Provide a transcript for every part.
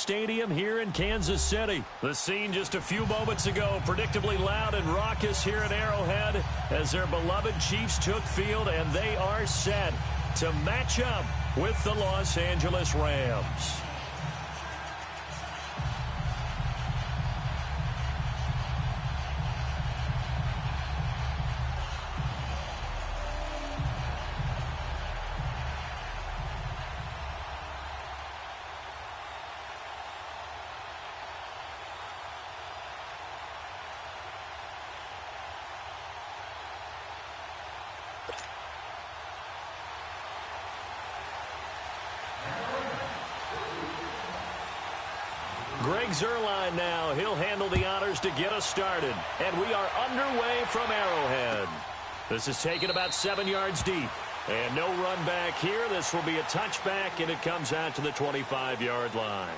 Stadium here in Kansas City. The scene just a few moments ago, predictably loud and raucous here at Arrowhead as their beloved Chiefs took field, and they are set to match up with the Los Angeles Rams. Greg Zuerlein now. He'll handle the honors to get us started. And we are underway from Arrowhead. This is taken about 7 yards deep. And no run back here. This will be a touchback, and it comes out to the 25-yard line.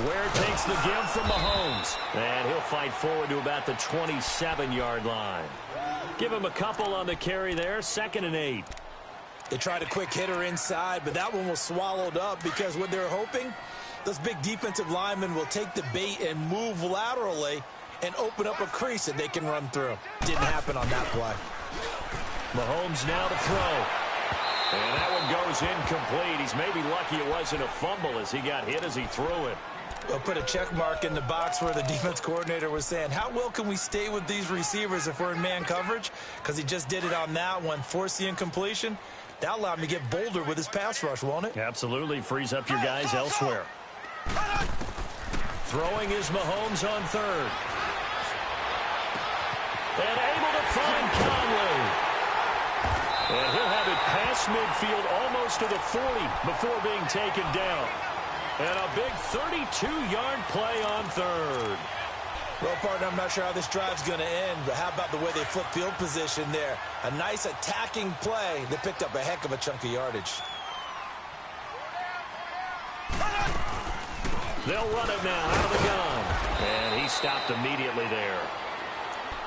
Ware takes the give from Mahomes. And he'll fight forward to about the 27-yard line. Give him a couple on the carry there. 2nd and 8. They tried a quick hitter inside, but that one was swallowed up because what they're hoping, those big defensive linemen will take the bait and move laterally and open up a crease that they can run through. Didn't happen on that play. Mahomes now to throw. And that one goes incomplete. He's maybe lucky it wasn't a fumble as he got hit as he threw it. We'll put a check mark in the box where the defense coordinator was saying, how well can we stay with these receivers if we're in man coverage? Because he just did it on that one, forced the incompletion. That allowed him to get bolder with his pass rush, won't it? Absolutely. Frees up your guys elsewhere. Throwing is Mahomes on 3rd. And able to find Conley. And he'll have it past midfield almost to the 40 before being taken down. And a big 32-yard play on 3rd. Well, partner, I'm not sure how this drive's going to end, but how about the way they flip field position there? A nice attacking play that picked up a heck of a chunk of yardage. They'll run it now out of the gun. And he stopped immediately there.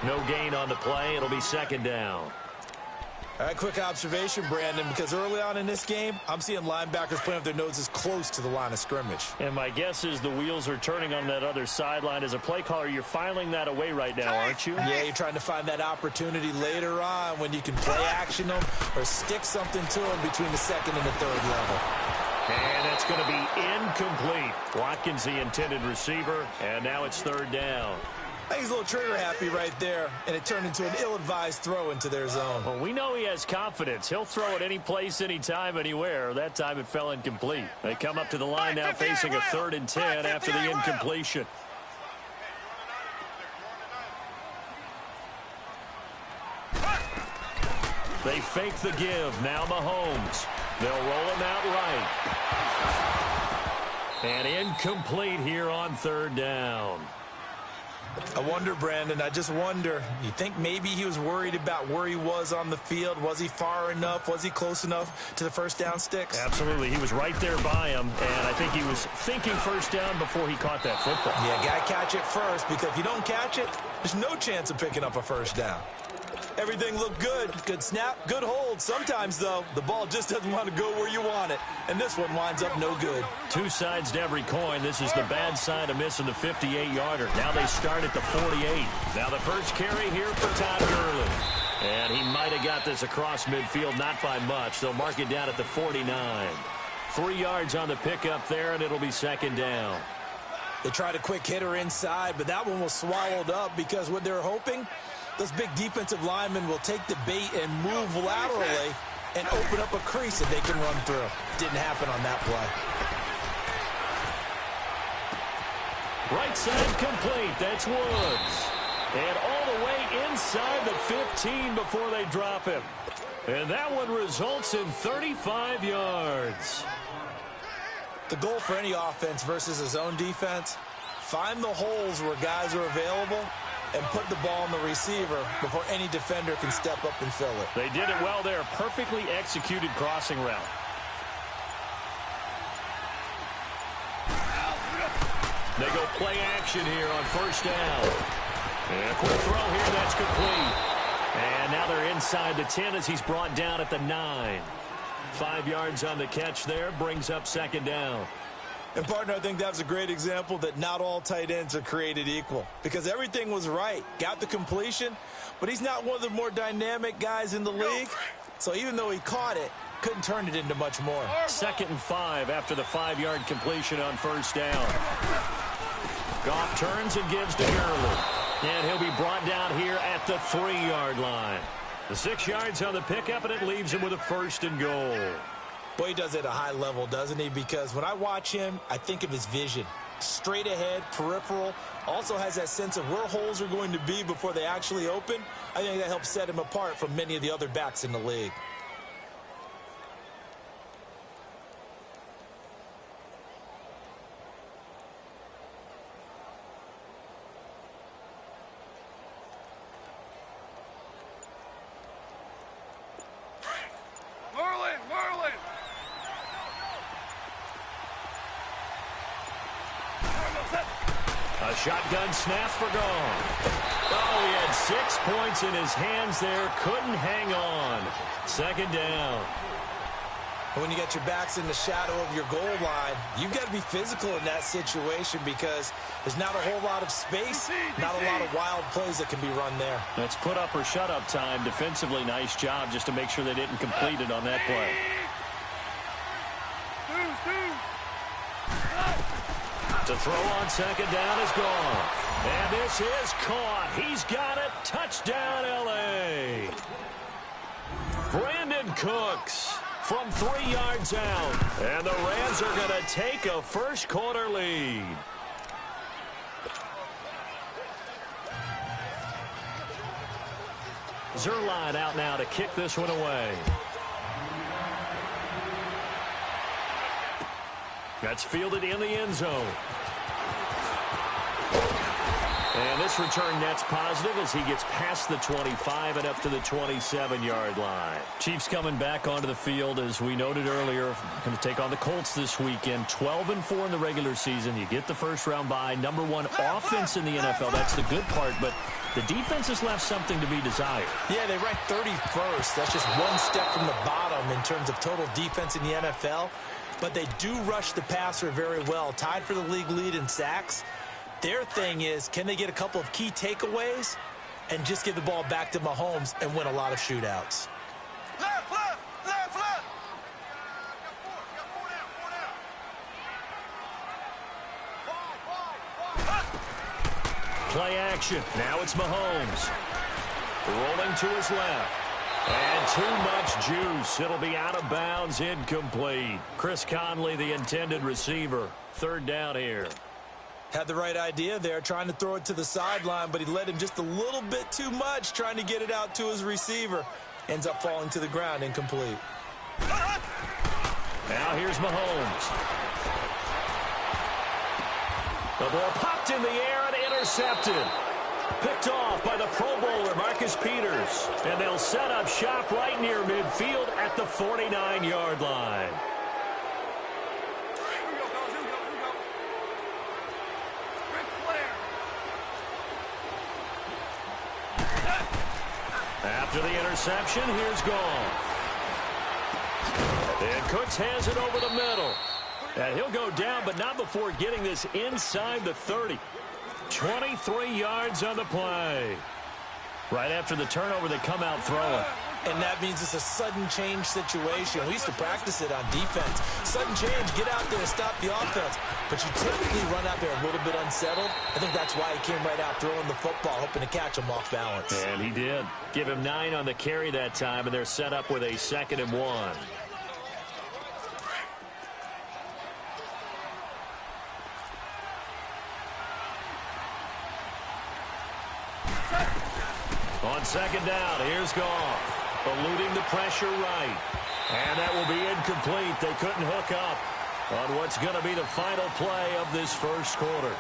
No gain on the play. It'll be 2nd down. All right, quick observation, Brandon, because early on in this game, I'm seeing linebackers playing with their noses close to the line of scrimmage. And my guess is the wheels are turning on that other sideline. As a play caller, you're filing that away right now, aren't you? Yeah, you're trying to find that opportunity later on when you can play action them or stick something to them between the 2nd and the 3rd level. And that's going to be incomplete. Watkins, the intended receiver, and now it's 3rd down. I think he's a little trigger happy right there, and it turned into an ill-advised throw into their zone. Well, we know he has confidence. He'll throw it any place, anytime, anywhere. That time it fell incomplete. They come up to the line now facing a 3rd and 10 after the incompletion. They fake the give. Now Mahomes. They'll roll him out right. And incomplete here on 3rd down. I wonder, Brandon, I just wonder, you think maybe he was worried about where he was on the field? Was he far enough? Was he close enough to the first down sticks? Absolutely. He was right there by him, and I think he was thinking first down before he caught that football. Yeah, got to catch it first, because if you don't catch it, there's no chance of picking up a first down. Everything looked good. Good snap, good hold. Sometimes, though, the ball just doesn't want to go where you want it. And this one winds up no good. Two sides to every coin. This is the bad side of missing the 58-yarder. Now they start at the 48. Now the first carry here for Todd Gurley. And he might have got this across midfield, not by much. They'll mark it down at the 49. 3 yards on the pickup there, and it'll be 2nd down. They tried a quick hitter inside, but that one was swallowed up because what they're hoping, those big defensive linemen will take the bait and move laterally and open up a crease that they can run through. Didn't happen on that play. Right side complete. That's Woods. And all the way inside the 15 before they drop him. And that one results in 35 yards. The goal for any offense versus a zone defense, find the holes where guys are available and put the ball on the receiver before any defender can step up and fill it. They did it well there. Perfectly executed crossing route. They go play action here on 1st down. And a quick throw here. That's complete. And now they're inside the 10 as he's brought down at the 9. 5 yards on the catch there. Brings up 2nd down. And, partner, I think that's a great example that not all tight ends are created equal, because everything was right. Got the completion, but he's not one of the more dynamic guys in the league. So even though he caught it, couldn't turn it into much more. 2nd and 5 after the 5-yard completion on 1st down. Goff turns and gives to Gurley. And he'll be brought down here at the 3-yard line. The 6 yards on the pickup, and it leaves him with a 1st and goal. Boy, he does it at a high level, doesn't he? Because when I watch him, I think of his vision. Straight ahead, peripheral. Also has that sense of where holes are going to be before they actually open. I think that helps set him apart from many of the other backs in the league. A shotgun snap for Goff. Oh, he had 6 points in his hands there. Couldn't hang on. 2nd down. When you got your backs in the shadow of your goal line, you've got to be physical in that situation because there's not a whole lot of space, not a lot of wild plays that can be run there. That's put up or shut up time. Defensively, nice job just to make sure they didn't complete it on that play. To throw on 2nd down is Goff. And this is caught. He's got it. Touchdown, L.A. Brandon Cooks from 3 yards out. And the Rams are going to take a first-quarter lead. Zerline out now to kick this one away. That's fielded in the end zone. And this return net's positive as he gets past the 25 and up to the 27-yard line. Chiefs coming back onto the field, as we noted earlier, going to take on the Colts this weekend. 12-4 in the regular season. You get the first-round bye. #1 offense in the NFL. That's the good part, but the defense has left something to be desired. Yeah, they ranked 31st. That's just one step from the bottom in terms of total defense in the NFL. But they do rush the passer very well. Tied for the league lead in sacks. Their thing is, can they get a couple of key takeaways and just give the ball back to Mahomes and win a lot of shootouts? Left. Play action. Now it's Mahomes. Rolling to his left. And too much juice. It'll be out of bounds, incomplete. Chris Conley, the intended receiver. Third down here. Had the right idea there, trying to throw it to the sideline, but he led him just a little bit too much, trying to get it out to his receiver. Ends up falling to the ground, incomplete. Now here's Mahomes. The ball popped in the air and intercepted. Picked off by the Pro Bowler, Marcus Peters. And they'll set up shop right near midfield at the 49-yard line. After the interception, here's Goff. And Cooks has it over the middle. And he'll go down, but not before getting this inside the 30. 23 yards on the play. Right after the turnover, they come out throwing. And that means it's a sudden change situation. We used to practice it on defense. Sudden change, get out there, stop the offense. But you typically run out there a little bit unsettled. I think that's why he came right out throwing the football, hoping to catch him off balance. And he did. Give him 9 on the carry that time, and they're set up with a 2nd and 1. On 2nd down, here's Goff. Eluding the pressure right. And that will be incomplete. They couldn't hook up on what's going to be the final play of this first quarter.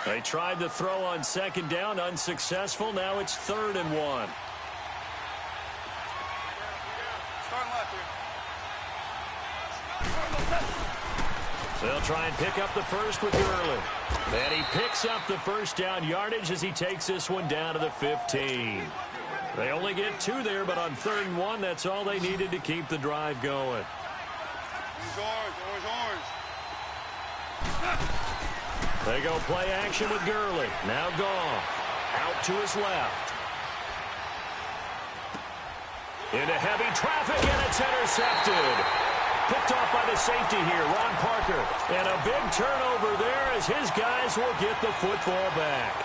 They tried to throw on 2nd down, unsuccessful. Now it's 3rd and 1. They'll try and pick up the first with Gurley. And he picks up the first down yardage as he takes this one down to the 15. They only get 2 there, but on 3rd and 1, that's all they needed to keep the drive going. They go play action with Gurley. Now Goff. Out to his left. Into heavy traffic, and it's intercepted. Picked off by the safety here, Ron Parker. And a big turnover there as his guys will get the football back.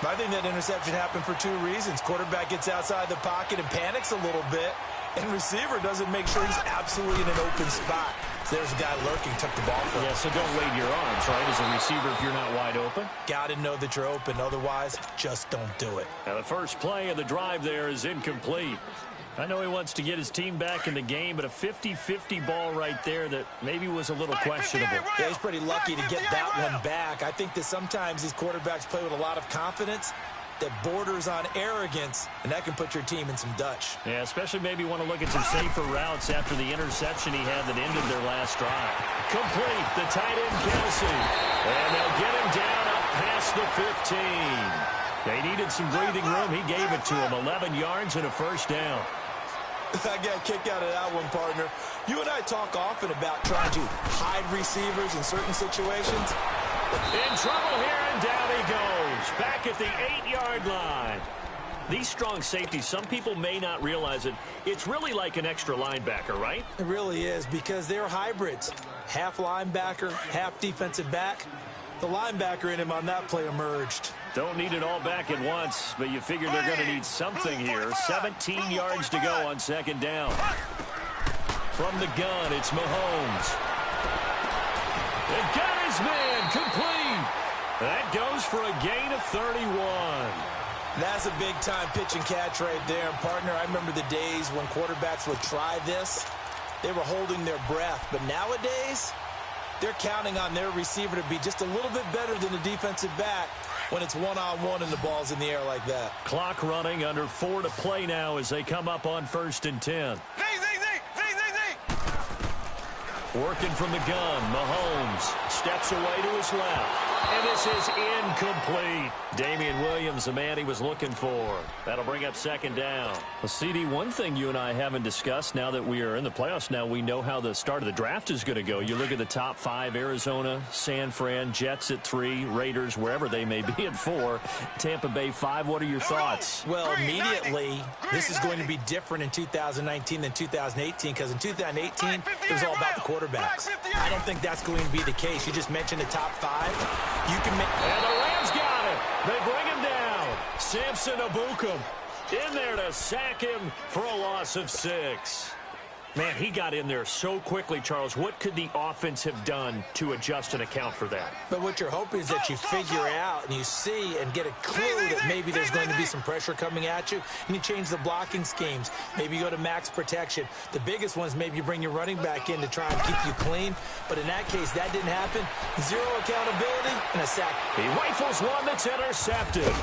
I think that interception happened for 2 reasons. Quarterback gets outside the pocket and panics a little bit. And receiver doesn't make sure he's absolutely in an open spot. So there's a guy lurking, took the ball from him. Yeah, so don't wave your arms, right, as a receiver if you're not wide open. Got to know that you're open. Otherwise, just don't do it. Now, the first play of the drive there is incomplete. I know he wants to get his team back in the game, but a 50-50 ball right there that maybe was a little questionable. Yeah, he's pretty lucky to get that one back. I think that sometimes these quarterbacks play with a lot of confidence that borders on arrogance, and that can put your team in some Dutch. Yeah, especially maybe want to look at some safer routes after the interception he had that ended their last drive. Complete, the tight end Kelsey. And they'll get him down up past the 15. They needed some breathing room. He gave it to him. 11 yards and a first down. I got a kick out of that one, partner. You and I talk often about trying to hide receivers in certain situations. In trouble here, and down he goes. Back at the 8-yard line. These strong safeties, some people may not realize it. It's really like an extra linebacker, right? It really is, because they're hybrids. Half linebacker, half defensive back. The linebacker in him on that play emerged. Don't need it all back at once, but you figure they're going to need something here. 17 yards to go on 2nd down. From the gun, it's Mahomes. They got his man complete. That goes for a gain of 31. That's a big-time pitch and catch right there. And, partner, I remember the days when quarterbacks would try this. They were holding their breath. But nowadays, they're counting on their receiver to be just a little bit better than the defensive back when it's one-on-one and the ball's in the air like that. Clock running, under 4 to play now as they come up on 1st and 10. Working from the gun, Mahomes steps away to his left. And this is incomplete. Damian Williams, the man he was looking for. That'll bring up second down. Well, CD, one thing you and I haven't discussed now that we are in the playoffs, now we know how the start of the draft is going to go. You look at the top 5, Arizona, San Fran, Jets at 3, Raiders, wherever they may be at 4, Tampa Bay 5. What are your thoughts? Well, immediately, this is going to be different in 2019 than 2018 because in 2018, it was all about the quarterbacks. I don't think that's going to be the case. You just mentioned the top 5. You can make... And the Rams got it. They bring him down. Samson Abukum in there to sack him for a loss of 6. Man, he got in there so quickly, Charles. What could the offense have done to adjust and account for that? But what you're hoping is that you figure out and you see and get a clue that maybe there's going to be some pressure coming at you, and you change the blocking schemes. Maybe you go to max protection. The biggest one is maybe you bring your running back in to try and keep you clean. But in that case, that didn't happen. 0 accountability and a sack. He rifles one that's intercepted.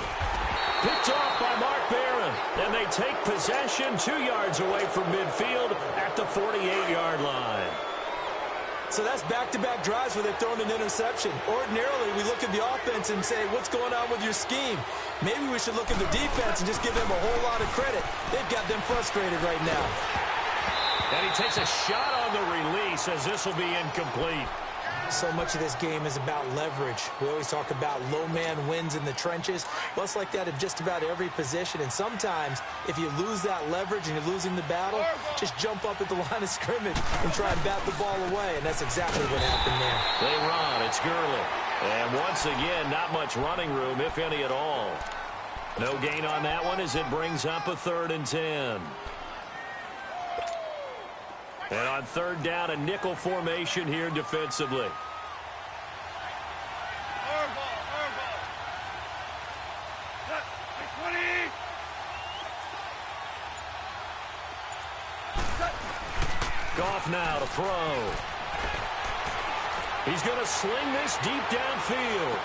Picked off by Mark Barron. And they take possession 2 yards away from midfield at the 48-yard line. So that's back-to-back drives where they've thrown an interception. Ordinarily, we look at the offense and say, what's going on with your scheme? Maybe we should look at the defense and just give them a whole lot of credit. They've got them frustrated right now. And he takes a shot on the release as this will be incomplete. So much of this game is about leverage. We always talk about low man wins in the trenches. Well, it's like that in just about every position. And sometimes, if you lose that leverage and you're losing the battle, just jump up at the line of scrimmage and try and bat the ball away. And that's exactly what happened there. They run. It's Gurley. And once again, not much running room, if any at all. No gain on that one as it brings up a 3rd and 10. And on 3rd down, a nickel formation here defensively. Goff now to throw. He's going to sling this deep downfield.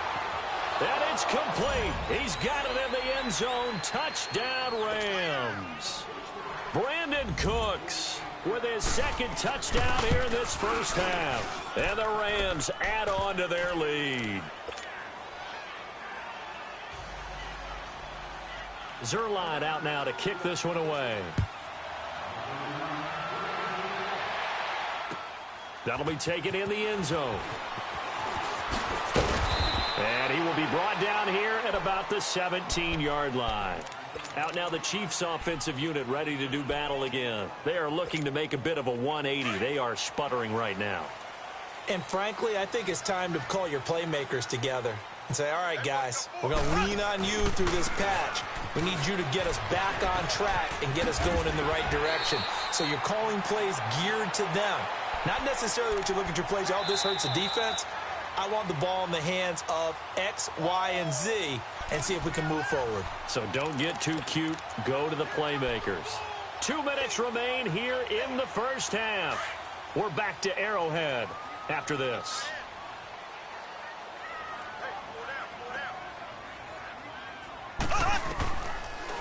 And it's complete. He's got it in the end zone. Touchdown, Rams. Brandon Cooks with his 2nd touchdown here in this first half. And the Rams add on to their lead. Zerline out now to kick this one away. That'll be taken in the end zone. And he will be brought down here at about the 17-yard line. Out now the Chiefs offensive unit ready to do battle again. They are looking to make a bit of a 180. They are sputtering right now. And frankly, I think it's time to call your playmakers together and say, all right, guys, we're going to lean on you through this patch. We need you to get us back on track and get us going in the right direction. So you're calling plays geared to them. Not necessarily what you look at your plays, oh, this hurts the defense. I want the ball in the hands of X, Y, and Z and see if we can move forward. So don't get too cute. Go to the playmakers. 2 minutes remain here in the first half. We're back to Arrowhead after this.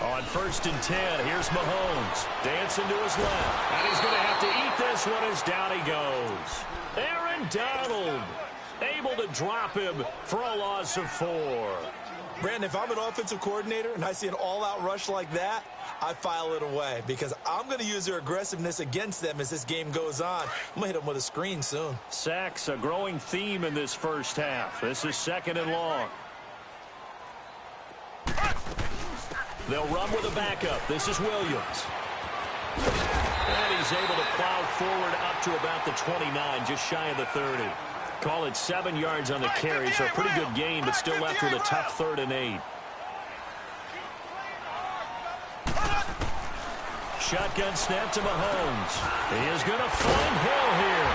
On 1st and 10, here's Mahomes. Dancing to his left. And he's going to have to eat this one as down he goes. Aaron Donald able to drop him for a loss of 4. Brandon, if I'm an offensive coordinator and I see an all-out rush like that, I file it away because I'm going to use their aggressiveness against them as this game goes on. I'm going to hit them with a screen soon. Sacks, a growing theme in this first half. This is 2nd and long. They'll run with a backup. This is Williams. And he's able to plow forward up to about the 29, just shy of the 30. Call it 7 yards on the carry, so a pretty good gain, but still left with a tough 3rd and 8. Shotgun snap to Mahomes. He is going to find Hill here.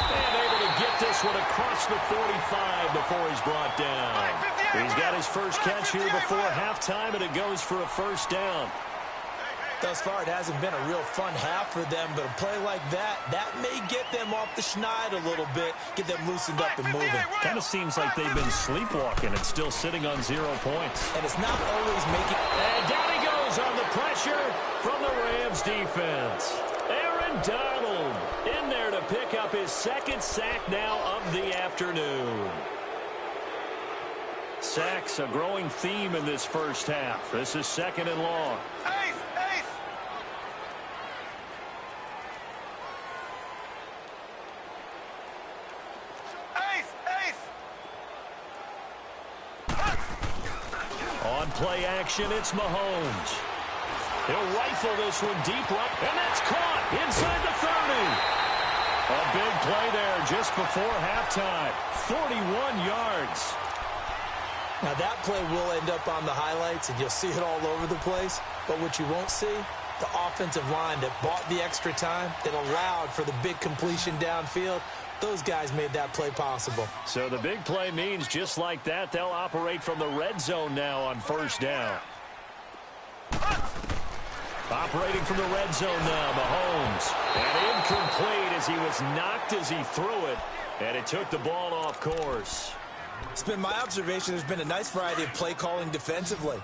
And able to get this one across the 45 before he's brought down. He's got his first catch here before halftime, and it goes for a 1st down. Thus far, it hasn't been a real fun half for them, but a play like that may get them off the schneid a little bit, get them loosened up and moving. Kind of seems like they've been sleepwalking and still sitting on 0 points. And it's not always making... And down he goes on the pressure from the Rams defense. Aaron Donald in there to pick up his second sack now of the afternoon. Sacks a growing theme in this first half. This is 2nd and long. On play action, it's Mahomes. He'll rifle this one deep right, and that's caught inside the 30. A big play there just before halftime. 41 yards. Now, that play will end up on the highlights, and you'll see it all over the place. But what you won't see, the offensive line that bought the extra time, that allowed for the big completion downfield, those guys made that play possible. So the big play means just like that, they'll operate from the red zone now on 1st down. Operating from the red zone now, Mahomes. And incomplete as he was knocked as he threw it. And it took the ball off course. It's been my observation there's been a nice variety of play calling defensively.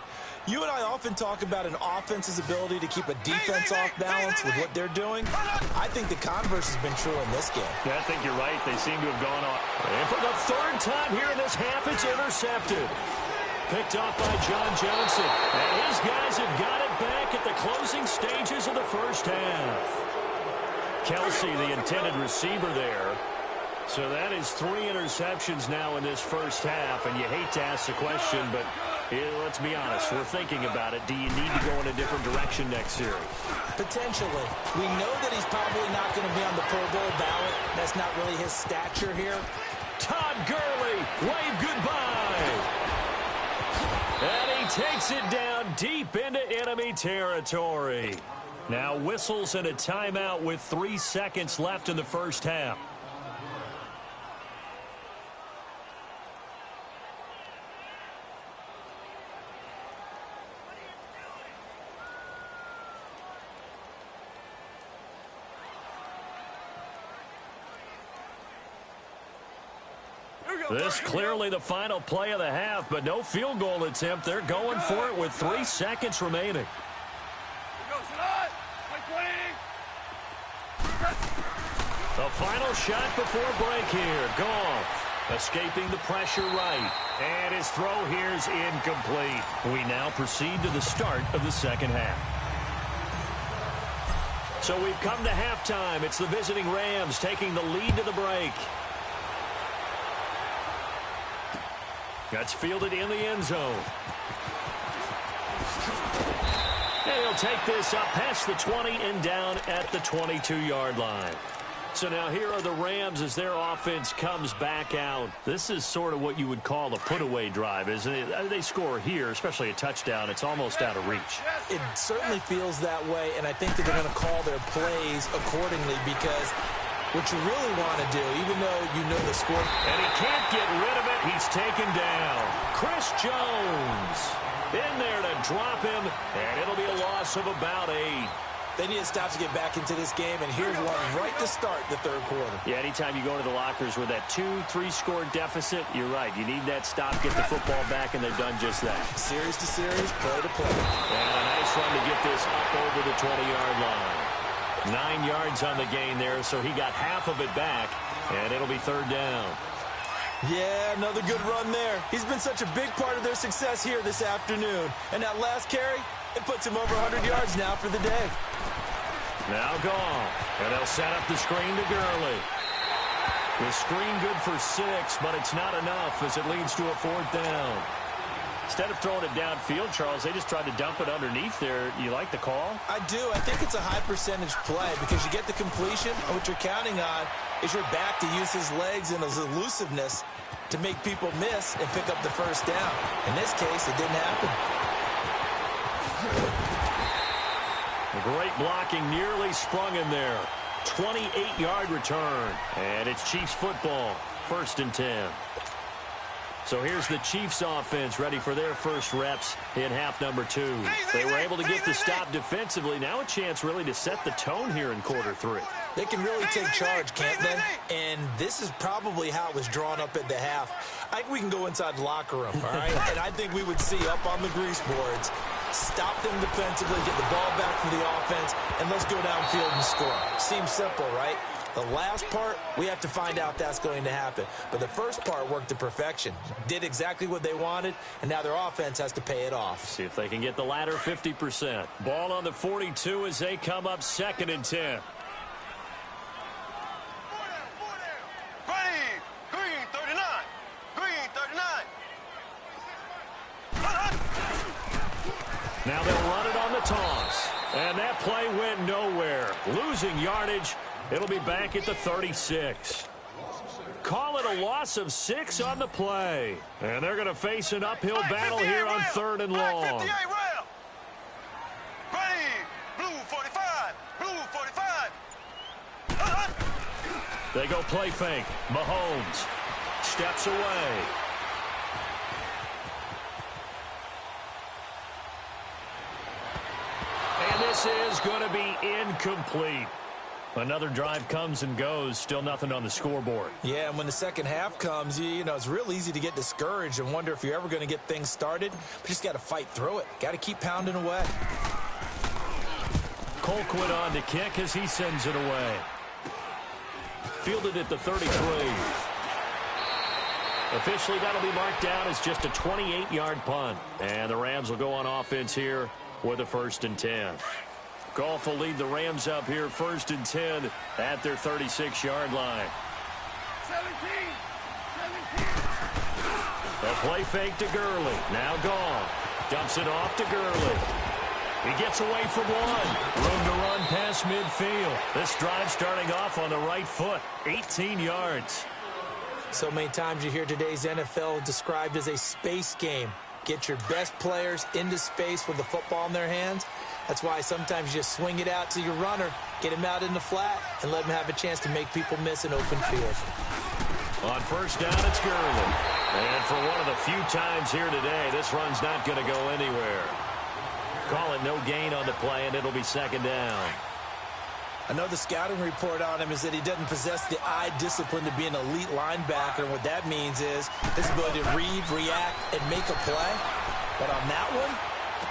You and I often talk about an offense's ability to keep a defense off balance with what they're doing. I think the converse has been true in this game. Yeah, I think you're right. They seem to have gone off. And for the 3rd time here in this half, it's intercepted. Picked off by John Johnson. And his guys have got it back at the closing stages of the first half. Kelsey, the intended receiver there. So that is 3 interceptions now in this first half. And you hate to ask the question, but let's be honest. We're thinking about it. Do you need to go in a different direction next series? Potentially. We know that he's probably not going to be on the Pro Bowl ballot. That's not really his stature here. Todd Gurley, wave goodbye. And he takes it down deep into enemy territory. Now whistles and a timeout with 3 seconds left in the first half. This clearly the final play of the half, but no field goal attempt. They're going for it with 3 seconds remaining. The final shot before break here. Goff escaping the pressure right. And his throw here is incomplete. We now proceed to the start of the second half. So we've come to halftime. It's the visiting Rams taking the lead to the break. That's fielded in the end zone. And he'll take this up past the 20 and down at the 22-yard line. So now here are the Rams as their offense comes back out. This is sort of what you would call a put-away drive, isn't it? They score here, especially a touchdown. It's almost out of reach. It certainly feels that way, and I think that they're going to call their plays accordingly because what you really want to do, even though you know the score. And he can't get rid of it. He's taken down. Chris Jones in there to drop him, and it'll be a loss of about 8. They need to stop to get back into this game, and here's one right to start the third quarter. Yeah, anytime you go into the lockers with that 2-3 score deficit, you're right. You need that stop, get the football back, and they've done just that. Series to series, play to play. And a nice run to get this up over the 20-yard line. 9 yards on the gain there, so he got half of it back, and it'll be 3rd down. Yeah, another good run there. He's been such a big part of their success here this afternoon. And that last carry, it puts him over 100 yards now for the day. Now Goff, and they'll set up the screen to Gurley. The screen good for 6, but it's not enough as it leads to a 4th down. Instead of throwing it downfield, Charles, they just tried to dump it underneath there. You like the call? I do. I think it's a high percentage play because you get the completion, and what you're counting on is your back to use his legs and his elusiveness to make people miss and pick up the first down. In this case, it didn't happen. Great blocking, nearly sprung him there. 28-yard return, and it's Chiefs football, 1st and 10. So here's the Chiefs offense ready for their first reps in half number 2. They were able to get the stop defensively. Now a chance really to set the tone here in quarter 3. They can really take charge, can't they? And this is probably how it was drawn up at the half. I think we can go inside the locker room, all right? And I think we would see up on the grease boards, stop them defensively, get the ball back from the offense, and let's go downfield and score. Seems simple, right? The last part, we have to find out if that's going to happen. But the first part worked to perfection. Did exactly what they wanted, and now their offense has to pay it off. See if they can get the latter 50%. Ball on the 42 as they come up 2nd and 10. Now they'll run it on the toss. And that play went nowhere. Losing yardage. It'll be back at the 36. Call it a loss of 6 on the play. And they're going to face an uphill battle here on 3rd and long. They go play fake. Mahomes steps away. And this is going to be incomplete. Another drive comes and goes. Still nothing on the scoreboard. Yeah, and when the second half comes, you know, it's real easy to get discouraged and wonder if you're ever going to get things started. But you just got to fight through it. Got to keep pounding away. Colquitt on to kick as he sends it away. Fielded at the 33. Officially, that'll be marked down as just a 28-yard punt. And the Rams will go on offense here with a 1st and 10. Goff will lead the Rams up here 1st and 10 at their 36-yard line. 17. A play fake to Gurley. Now Goff dumps it off to Gurley. He gets away from one. Room to run past midfield. This drive starting off on the right foot. 18 yards. So many times you hear today's NFL described as a space game. Get your best players into space with the football in their hands. That's why sometimes you just swing it out to your runner, get him out in the flat, and let him have a chance to make people miss an open field. On 1st down, it's Gurley. And for one of the few times here today, this run's not going to go anywhere. Call it no gain on the play, and it'll be 2nd down. I know the scouting report on him is that he doesn't possess the eye discipline to be an elite linebacker. And what that means is his ability to read, react, and make a play. But on that one,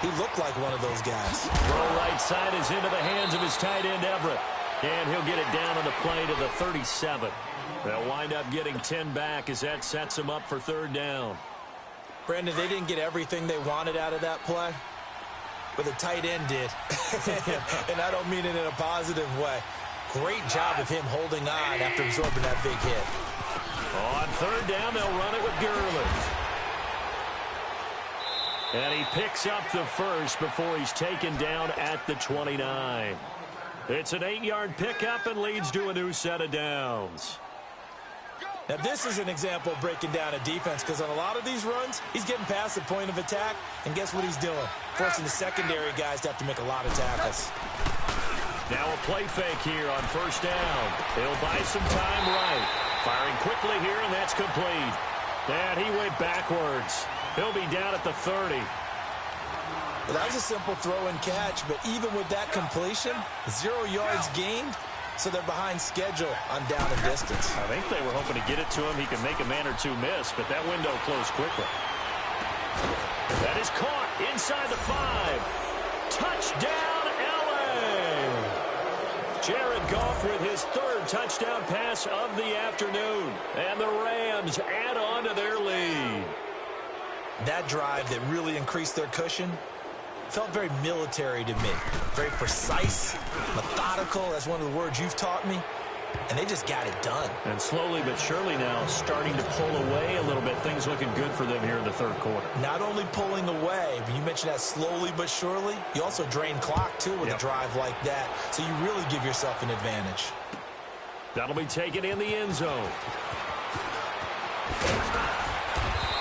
he looked like one of those guys. Throw right side is into the hands of his tight end, Everett. And he'll get it down on the play to the 37. They'll wind up getting 10 back as that sets him up for 3rd down. Brandon, they didn't get everything they wanted out of that play, but the tight end did. And I don't mean it in a positive way. Great job of him holding on after absorbing that big hit. On 3rd down, they'll run it with Gurley. And he picks up the first before he's taken down at the 29. It's an 8-yard pickup and leads to a new set of downs. Now, this is an example of breaking down a defense, because on a lot of these runs, he's getting past the point of attack, and guess what he's doing? Forcing the secondary guys to have to make a lot of tackles. Now a play fake here on 1st down. He'll buy some time right. Firing quickly here, and that's complete. And he went backwards. He'll be down at the 30. Well, that was a simple throw and catch, but even with that completion, 0 yards gained, so they're behind schedule on down and distance. I think they were hoping to get it to him. He could make a man or two miss, but that window closed quickly. That is caught inside the 5. Touchdown, L.A. Jared Goff with his 3rd touchdown pass of the afternoon. And the Rams add on to their lead. That drive that really increased their cushion felt very military to me. Very precise, methodical. That's one of the words you've taught me. And they just got it done. And slowly but surely now starting to pull away a little bit. Things looking good for them here in the 3rd quarter. Not only pulling away, but you mentioned that slowly but surely. You also drain clock, too, with a drive like that. So you really give yourself an advantage. That'll be taken in the end zone.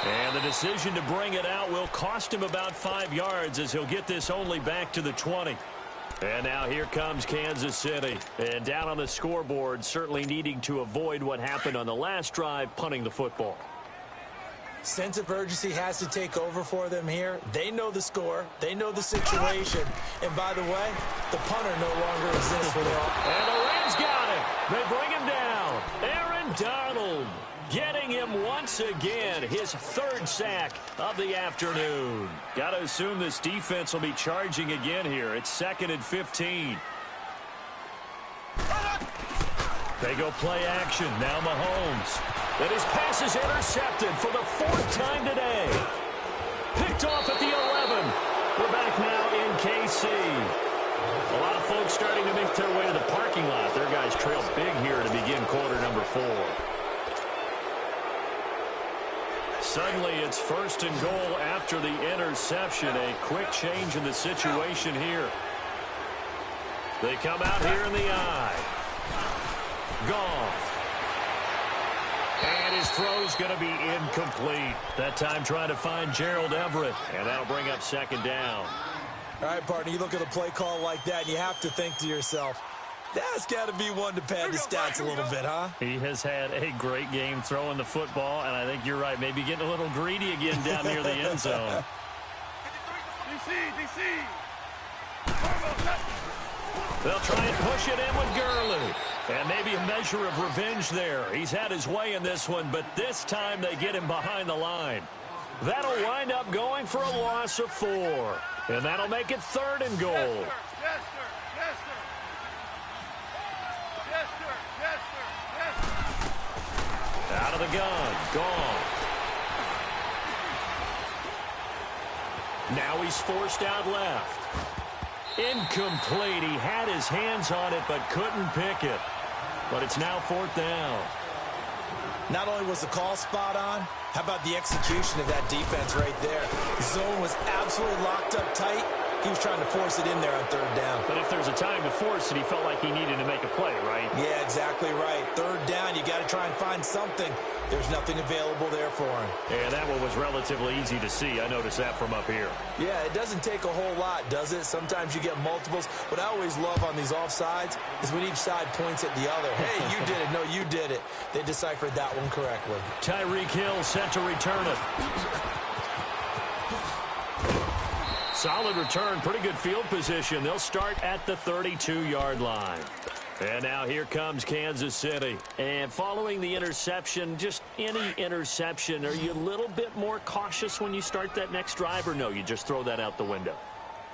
And the decision to bring it out will cost him about 5 yards as he'll get this only back to the 20. And now here comes Kansas City. And down on the scoreboard, certainly needing to avoid what happened on the last drive, punting the football. Sense of urgency has to take over for them here. They know the score. They know the situation. And by the way, the punter no longer exists for them. And the Rams got him. They bring him down. Aaron Donald getting him once again, his 3rd sack of the afternoon. Got to assume this defense will be charging again here. It's 2nd and 15. They go play action. Now Mahomes. And his pass is intercepted for the 4th time today. Picked off at the 11. We're back now in KC. A lot of folks starting to make their way to the parking lot. Their guys trail big here to begin quarter number 4. Suddenly it's 1st and goal after the interception. A quick change in the situation here. They come out here in the eye. Goff. And his throw's going to be incomplete. That time trying to find Gerald Everett. And that'll bring up 2nd down. All right, partner, you look at a play call like that, and you have to think to yourself, that's got to be one to pad the stats a little bit, huh? He has had a great game throwing the football, and I think you're right. Maybe getting a little greedy again down near the end zone. They'll try and push it in with Gurley. And maybe a measure of revenge there. He's had his way in this one, but this time they get him behind the line. That'll wind up going for a loss of 4. And that'll make it 3rd and goal. Yes, sir. Yes, sir. Yes, sir. Yes, sir. Yes, sir. Yes, sir. Out of the gun. Gone. Now he's forced out left. Incomplete. He had his hands on it but couldn't pick it. But it's now 4th down. Not only was the call spot on, how about the execution of that defense right there? The zone was absolutely locked up tight. He was trying to force it in there on 3rd down. But if there's a time to force it, he felt like he needed to make a play, right? Yeah, exactly right. 3rd down, you got to try and find something. There's nothing available there for him. And that one was relatively easy to see. I noticed that from up here. Yeah, it doesn't take a whole lot, does it? Sometimes you get multiples. What I always love on these offsides is when each side points at the other. Hey, you did it. No, you did it. They deciphered that one correctly. Tyreek Hill set to return it. Solid return, pretty good field position. They'll start at the 32-yard line. And now here comes Kansas City. And following the interception, just any interception, are you a little bit more cautious when you start that next drive, or no, you just throw that out the window?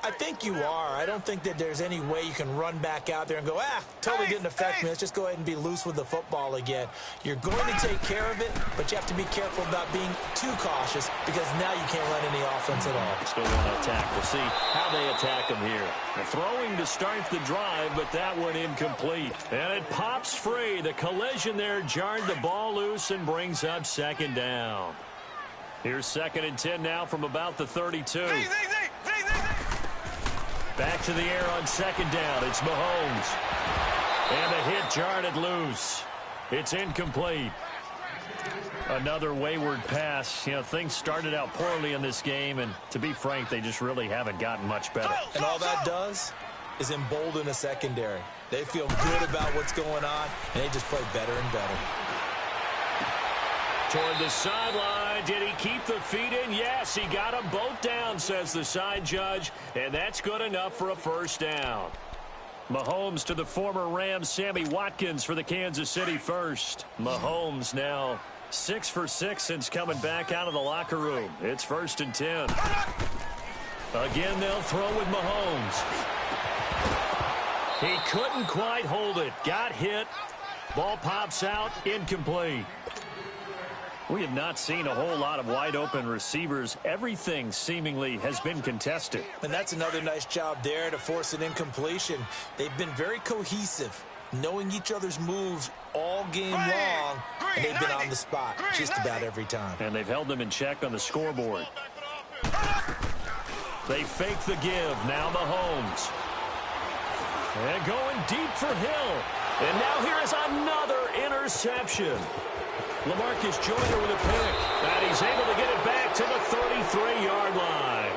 I think you are. I don't think that there's any way you can run back out there and go, totally didn't affect me. Let's just go ahead and be loose with the football again. You're going to take care of it, but you have to be careful about being too cautious because now you can't run any offense at all. Still want to attack. We'll see how they attack them here. They're throwing to start the drive, but that one incomplete. And it pops free. The collision there jarred the ball loose and brings up 2nd down. Here's 2nd and 10 now from about the 32. Back to the air on 2nd down. It's Mahomes. And a hit jarred it loose. It's incomplete. Another wayward pass. You know, things started out poorly in this game, and to be frank, they just really haven't gotten much better. And all that does is embolden a secondary. They feel good about what's going on, and they just play better and better. Toward the sideline. Did he keep the feet in? Yes, he got them both down, says the side judge, and that's good enough for a 1st down. Mahomes to the former Rams, Sammy Watkins for the Kansas City first. Mahomes now 6 for 6 since coming back out of the locker room. It's 1st and 10. Again, they'll throw with Mahomes. He couldn't quite hold it. Got hit. Ball pops out. Incomplete. We have not seen a whole lot of wide-open receivers. Everything seemingly has been contested. And that's another nice job there to force an incompletion. They've been very cohesive, knowing each other's moves all game long, and they've been on the spot just about every time. And they've held them in check on the scoreboard. They fake the give. Now Mahomes. And going deep for Hill. And now here is another interception. LaMarcus Joyner with a pick. And he's able to get it back to the 33-yard line.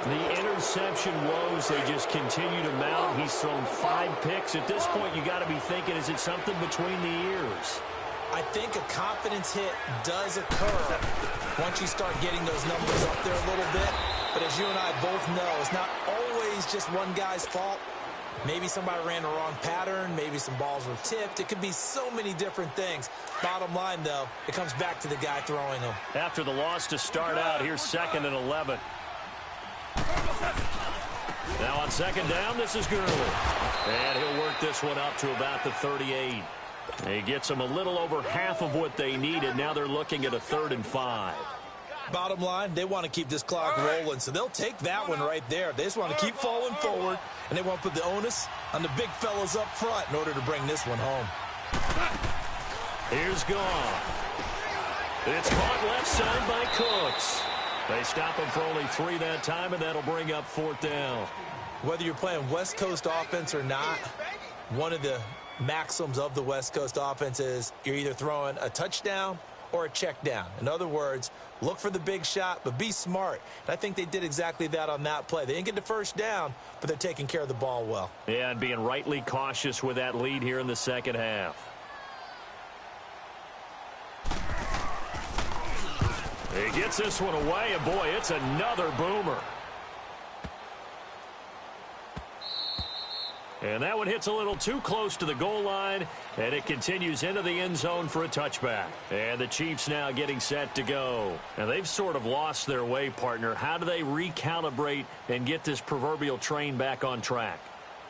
The interception woes, they just continue to mount. He's thrown 5 picks. At this point, you got to be thinking, is it something between the ears? I think a confidence hit does occur once you start getting those numbers up there a little bit. But as you and I both know, it's not always just one guy's fault. Maybe somebody ran the wrong pattern. Maybe some balls were tipped. It could be so many different things. Bottom line, though, it comes back to the guy throwing them. After the loss to start out, here's 2nd and 11. Now on second down, this is Gurley. And he'll work this one up to about the 38. He gets them a little over half of what they needed. Now they're looking at a 3rd and 5. Bottom line, they want to keep this clock rolling, so they'll take that one right there. They just want to keep falling forward, and they want to put the onus on the big fellas up front in order to bring this one home. Here's Goff. It's caught left side by Cooks. They stop him for only 3 that time, and that'll bring up 4th down. Whether you're playing West Coast offense or not, one of the maxims of the West Coast offense is you're either throwing a touchdown or a check down. In other words, look for the big shot, but be smart. And I think they did exactly that on that play. They didn't get the first down, but they're taking care of the ball well. Yeah, and being rightly cautious with that lead here in the second half. He gets this one away, and boy, it's another boomer. And that one hits a little too close to the goal line, and it continues into the end zone for a touchback. And the Chiefs now getting set to go. And they've sort of lost their way, partner. How do they recalibrate and get this proverbial train back on track?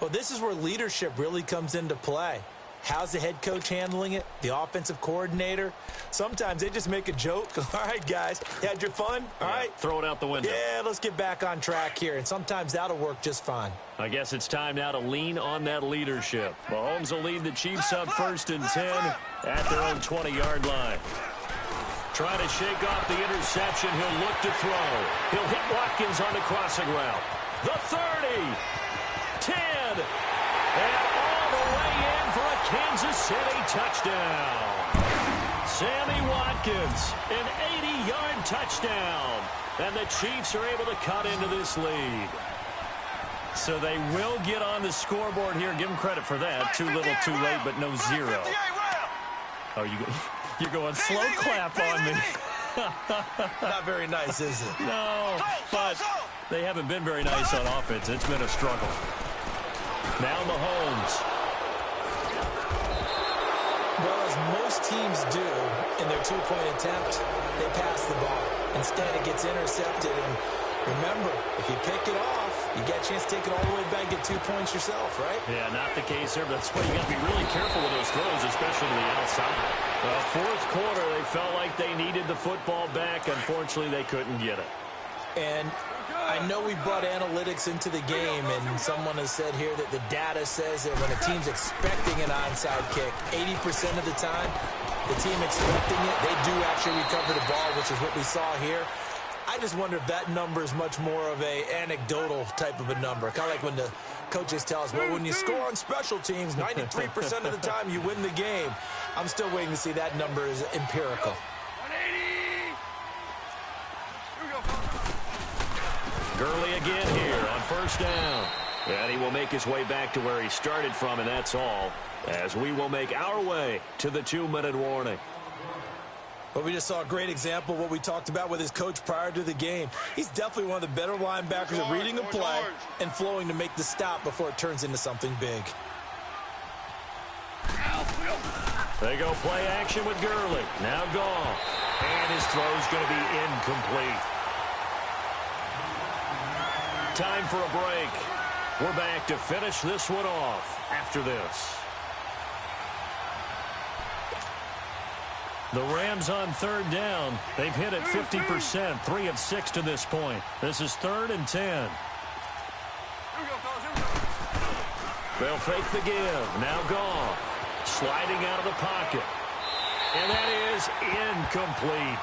Well, this is where leadership really comes into play. How's the head coach handling it? The offensive coordinator? Sometimes they just make a joke. All right, guys, you had your fun? All right. Throw it out the window. Yeah, let's get back on track here. And sometimes that'll work just fine. I guess it's time now to lean on that leadership. Mahomes will lead the Chiefs up 1st and 10 at their own 20-yard line. Trying to shake off the interception. He'll look to throw. He'll hit Watkins on the crossing route. The 30. 10. And all the way in for a Kansas City touchdown. Sammy Watkins, an 80-yard touchdown. And the Chiefs are able to cut into this lead. So they will get on the scoreboard here. Give them credit for that. Too little, too late, but no 0. Oh, you're going slow clap on me. Not very nice, is it? No, but they haven't been very nice on offense. It's been a struggle. Now Mahomes. Well, as most teams do in their two-point attempt, they pass the ball. Instead, it gets intercepted. And remember, if you pick it off, you get a chance to take it all the way back, get 2 points yourself, right? Yeah, not the case here. But that's why you got to be really careful with those throws, especially to the outside. Fourth quarter, they felt like they needed the football back. Unfortunately, they couldn't get it. And I know we brought analytics into the game, and someone has said here that the data says that when a team's expecting an onside kick, 80% of the time, the team expecting it, they do actually recover the ball, which is what we saw here. I just wonder if that number is much more of a anecdotal type of a number. Kind of like when the coaches tell us, well, when you score on special teams, 93% of the time you win the game. I'm still waiting to see that number is empirical. 180. Here we go, fellas. Gurley again here on 1st down. And he will make his way back to where he started from, and that's all, as we will make our way to the 2-minute warning. But we just saw a great example of what we talked about with his coach prior to the game. He's definitely one of the better linebackers at reading a play and flowing to make the stop before it turns into something big. They go play action with Gurley. Now Goff. And his throw's going to be incomplete. Time for a break. We're back to finish this one off after this. The Rams on 3rd down. They've hit it 50%, 3 of 6 to this point. This is 3rd and 10. Here we go, fellas. Here we go. They'll fake the give. Now Goff. Sliding out of the pocket. And that is incomplete.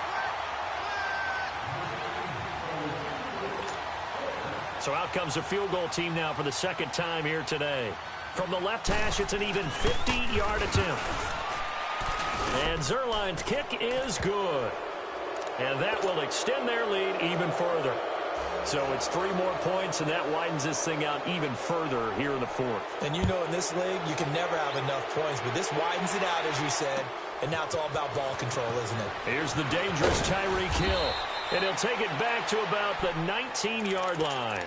So out comes a field goal team now for the 2nd time here today. From the left hash, it's an even 50-yard attempt. And Zerline's kick is good. And that will extend their lead even further. So it's 3 more points, and that widens this thing out even further here in the 4th. And you know in this league, you can never have enough points, but this widens it out, as you said, and now it's all about ball control, isn't it? Here's the dangerous Tyreek Hill, and he'll take it back to about the 19-yard line.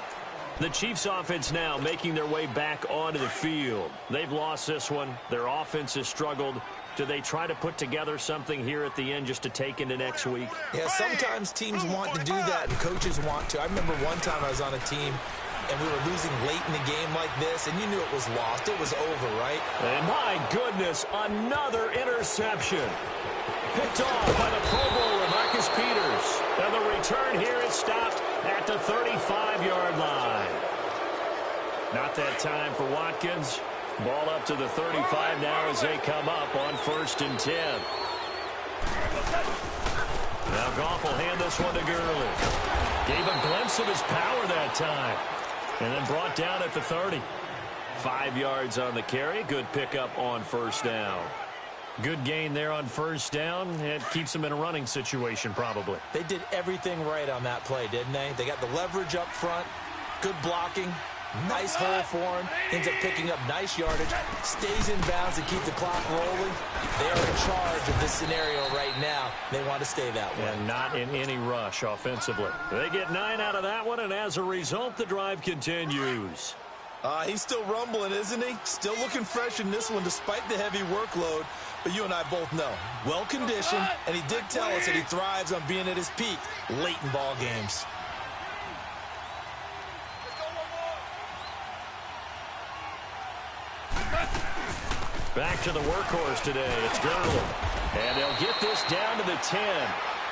The Chiefs offense now making their way back onto the field. They've lost this one. Their offense has struggled. Do they try to put together something here at the end just to take into next week? Yeah, sometimes teams want to do that, and coaches want to. I remember one time I was on a team, and we were losing late in the game like this, and you knew it was lost. It was over, right? And my goodness, another interception. Picked off by the Pro Bowler, Marcus Peters. And the return here is stopped at the 35-yard line. Not that time for Watkins. Ball up to the 35 now as they come up on 1st and 10. Now Goff will hand this one to Gurley. Gave a glimpse of his power that time. And then brought down at the 30. 5 yards on the carry. Good pickup on 1st down. Good gain there on 1st down. It keeps them in a running situation probably. They did everything right on that play, didn't they? They got the leverage up front, good blocking, nice hole for him, ends up picking up nice yardage, stays in bounds to keep the clock rolling. They are in charge of this scenario right now. They want to stay that way. And not in any rush offensively. They get 9 out of that one, and as a result, the drive continues. He's still rumbling, isn't he? Still looking fresh in this one despite the heavy workload. But you and I both know, well-conditioned, and he did tell us that he thrives on being at his peak late in ball games. Back to the workhorse today. It's Gurley. And they'll get this down to the 10.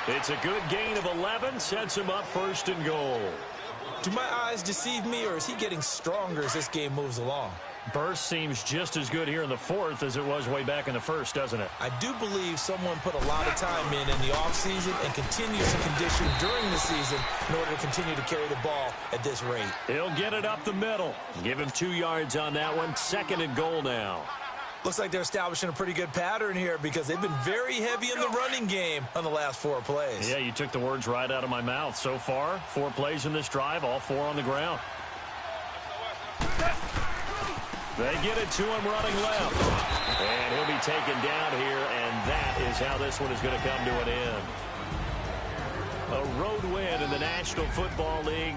It's a good gain of 11. Sets him up 1st and goal. Do my eyes deceive me, or is he getting stronger as this game moves along? Burst seems just as good here in the 4th as it was way back in the 1st, doesn't it? I do believe someone put a lot of time in the offseason and continues to condition during the season in order to continue to carry the ball at this rate. He'll get it up the middle. Give him 2 yards on that one. 2nd and goal now. Looks like they're establishing a pretty good pattern here because they've been very heavy in the running game on the last 4 plays. Yeah, you took the words right out of my mouth. So far, 4 plays in this drive, all 4 on the ground. They get it to him running left. And he'll be taken down here, and that is how this one is going to come to an end. A road win in the National Football League.